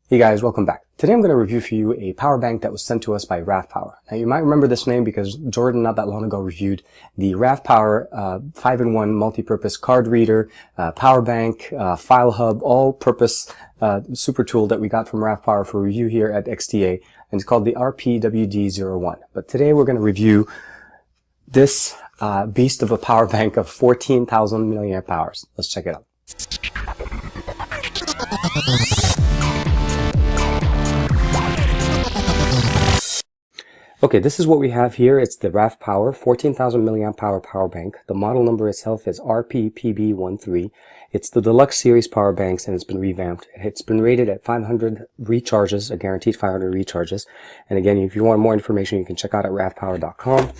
Hey guys, welcome back. Today I'm going to review for you a power bank that was sent to us by RAVPower. Now you might remember this name because Jordan not that long ago reviewed the RAVPower 5-in-1 multi-purpose card reader, power bank, file hub, all-purpose super tool that we got from RAVPower for review here at XTA, and it's called the RPWD01. But today we're going to review this beast of a power bank of 14,000 milliamp hours. Let's check it out. Okay, this is what we have here. It's the RAVPower 14,000 milliamp hour power bank. The model number itself is RPPB13. It's the Deluxe series power banks, and it's been revamped. It's been rated at 500 recharges, a guaranteed 500 recharges. And again, if you want more information, you can check out at ravpower.com.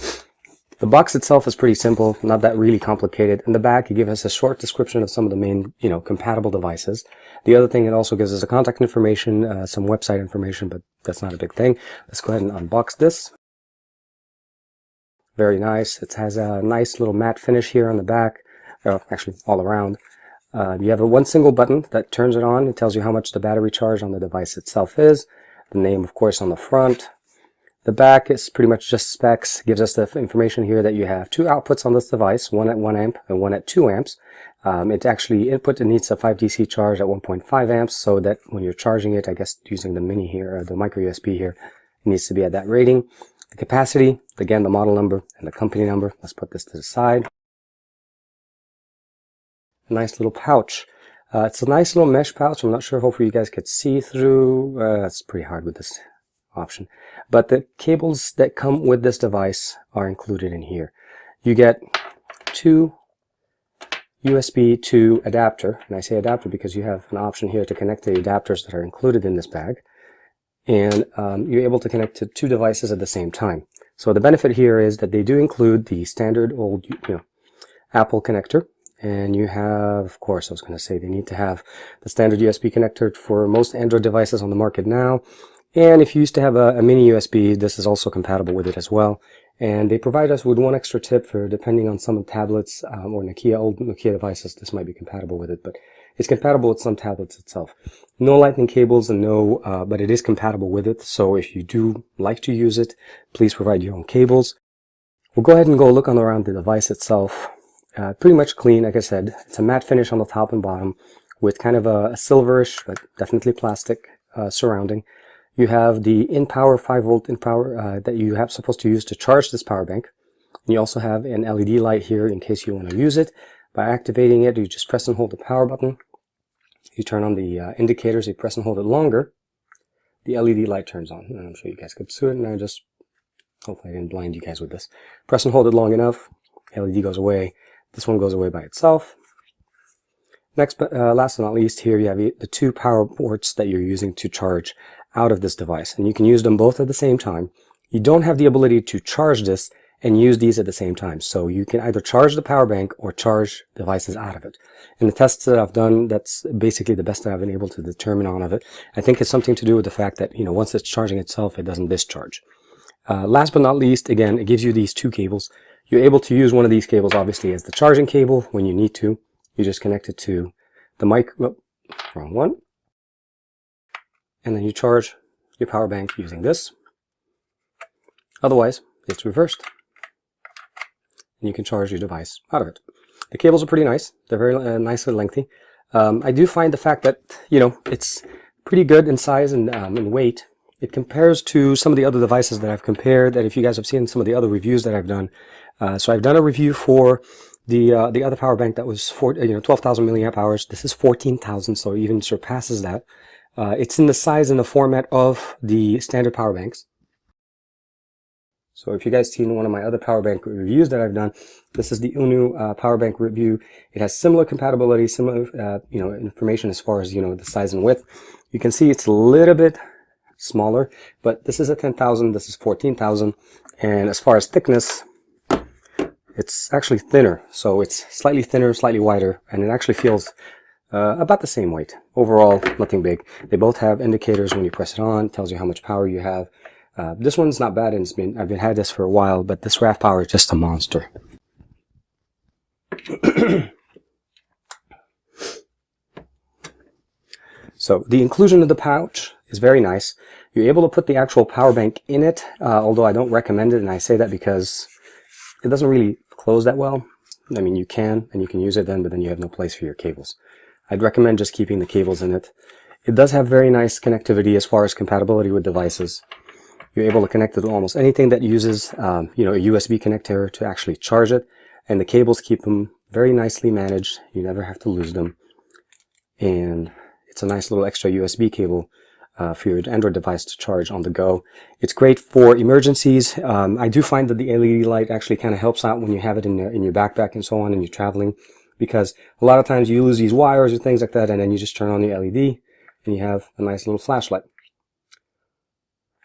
The box itself is pretty simple, not that really complicated. In the back, it gives us a short description of some of the main, compatible devices. The other thing, it also gives us a contact information, some website information, but that's not a big thing. Let's go ahead and unbox this. Very nice. It has a nice little matte finish here on the back, actually all around. You have one single button that turns it on. It tells you how much the battery charge on the device itself is. The name, of course, on the front. The back is pretty much just specs. Gives us the information here that you have two outputs on this device, one at 1 amp and one at 2 amps. It actually it needs a 5 DC charge at 1.5 amps, so that when you're charging it, I guess using the mini here, or the micro USB here, it needs to be at that rating. The capacity, again, the model number and the company number. Let's put this to the side. A nice little pouch. It's a nice little mesh pouch. I'm not sure, hopefully you guys could see through. It's pretty hard with this option. But the cables that come with this device are included in here. You get two USB to adapter, and I say adapter because you have an option here to connect the adapters that are included in this bag, and you're able to connect to two devices at the same time. So the benefit here is that they do include the standard old Apple connector, and you have, of course, I was going to say they need to have the standard USB connector for most Android devices on the market now. And if you used to have a mini USB, this is also compatible with it as well. And they provide us with one extra tip for, depending on some tablets or old Nokia devices, this might be compatible with it, but it's compatible with some tablets itself. No lightning cables and but it is compatible with it. So if you do like to use it, please provide your own cables. We'll go ahead and go look around the device itself. Pretty much clean, like I said. It's a matte finish on the top and bottom with kind of a silverish, but definitely plastic surrounding. You have the in-power 5-volt in-power that you have supposed to use to charge this power bank. And you also have an LED light here in case you want to use it. By activating it, you just press and hold the power button. You turn on the indicators, you press and hold it longer. The LED light turns on. And I'm sure you guys could see it, and hopefully I didn't blind you guys with this. Press and hold it long enough, LED goes away. This one goes away by itself. Next, but last but not least, here you have the two power ports that you're using to charge out of this device, and you can use them both at the same time. You don't have the ability to charge this and use these at the same time, so you can either charge the power bank or charge devices out of it. In the tests that I've done, that's basically the best that I've been able to determine on of it. I think it's something to do with the fact that once it's charging itself, it doesn't discharge. Last but not least, again, it gives you these two cables. You're able to use one of these cables obviously as the charging cable when you need to. You just connect it to the wrong one. And then you charge your power bank using this. Otherwise, it's reversed. And you can charge your device out of it. The cables are pretty nice. They're very nice and lengthy. I do find the fact that, it's pretty good in size and in weight. It compares to some of the other devices that I've compared, that if you guys have seen some of the other reviews that I've done. So I've done a review for the other power bank that was 12,000 milliamp hours. This is 14,000, so it even surpasses that. It's in the size and the format of the standard power banks. So if you guys seen one of my other power bank reviews that I've done, this is the UNU power bank review. It has similar compatibility, similar information as far as the size and width. You can see it's a little bit smaller, but this is a 10,000, this is 14,000, and as far as thickness, it's actually thinner. So it's slightly thinner, slightly wider, and it actually feels about the same weight. Overall, nothing big. They both have indicators when you press it on. It tells you how much power you have. This one's not bad, and I've had this for a while, but this RAVPower is just a monster. So the inclusion of the pouch is very nice. You're able to put the actual power bank in it, although I don't recommend it, and I say that because it doesn't really close that well. I mean, you can, and you can use it then, but then you have no place for your cables. I'd recommend just keeping the cables in it. It does have very nice connectivity as far as compatibility with devices. You're able to connect it to almost anything that uses, you know, a USB connector to actually charge it, and the cables keep them very nicely managed. You never have to lose them, and it's a nice little extra USB cable for your Android device to charge on the go. It's great for emergencies. I do find that the LED light actually kind of helps out when you have it in your backpack and so on, and you're traveling, because a lot of times you lose these wires or things like that, and then you just turn on the LED and you have a nice little flashlight.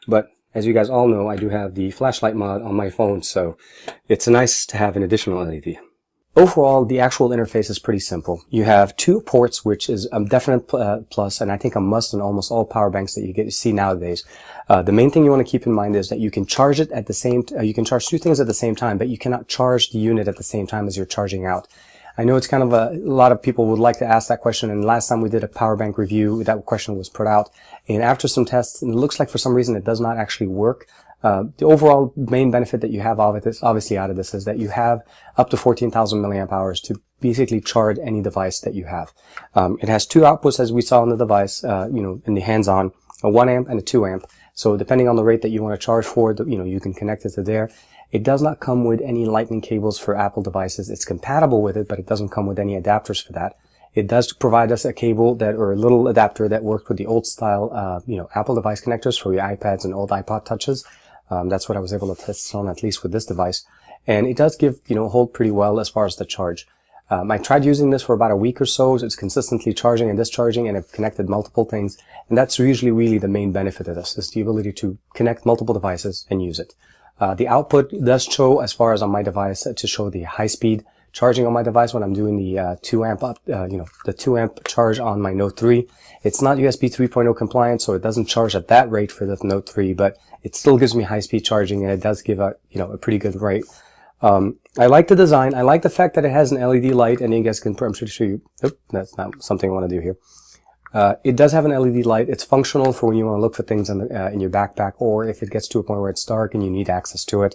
But as you guys all know, I do have the flashlight mod on my phone, so it's nice to have an additional LED. Overall, the actual interface is pretty simple. You have 2 ports, which is a definite plus, and I think a must in almost all power banks that you get to see nowadays. The main thing you want to keep in mind is that you can charge it at the same, you can charge 2 things at the same time, but you cannot charge the unit at the same time as you're charging out. I know it's kind of a lot of people would like to ask that question, and last time we did a power bank review, that question was put out, and after some tests, it looks like for some reason it does not actually work. The overall main benefit that you have of it is, obviously out of this, is that you have up to 14,000 milliamp hours to basically charge any device that you have. It has 2 outputs, as we saw on the device, you know, in the hands-on, a 1 amp and a 2 amp. So depending on the rate that you want to charge for, you know, you can connect it to there. It does not come with any lightning cables for Apple devices. It's compatible with it, but it doesn't come with any adapters for that. It does provide us a cable that, or a little adapter that worked with the old style, you know, Apple device connectors for your iPads and old iPod touches. That's what I was able to test on, at least with this device. And it does give, you know, hold pretty well as far as the charge. I tried using this for about a week or so. It's consistently charging and discharging, and I've connected multiple things. And that's usually really the main benefit of this, is the ability to connect multiple devices and use it. The output does show, as far as on my device, to show the high speed charging on my device when I'm doing the 2 amp up, you know, the 2 amp charge on my Note 3. It's not USB 3.0 compliant, so it doesn't charge at that rate for the Note 3, but it still gives me high speed charging, and it does give a, you know, a pretty good rate. I like the design. I like the fact that it has an LED light, and you guys can, I'm sure to show you, oh, that's not something I want to do here. It does have an LED light. It's functional for when you want to look for things in your backpack, or if it gets to a point where it's dark and you need access to it.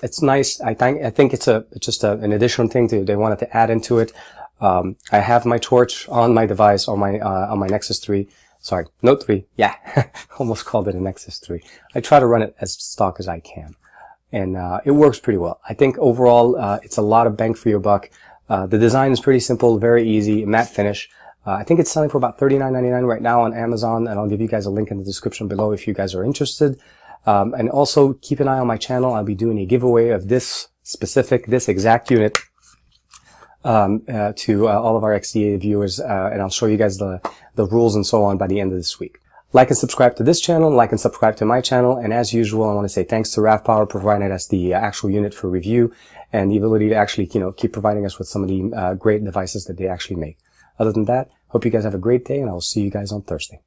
It's nice. I think it's just an additional thing they wanted to add into it. I have my torch on my device, on my Nexus 3. Sorry, Note 3. Yeah, almost called it a Nexus 3. I try to run it as stock as I can, and it works pretty well. I think overall, it's a lot of bang for your buck. The design is pretty simple, very easy, matte finish. I think it's selling for about $39.99 right now on Amazon, and I'll give you guys a link in the description below if you guys are interested. And also keep an eye on my channel. I'll be doing a giveaway of this exact unit to all of our XDA viewers, and I'll show you guys the rules and so on by the end of this week. Like and subscribe to this channel, like and subscribe to my channel, and as usual, I want to say thanks to RAVPower for providing us the actual unit for review and the ability to actually, you know, keep providing us with some of the great devices that they actually make. Other than that, hope you guys have a great day, and I will see you guys on Thursday.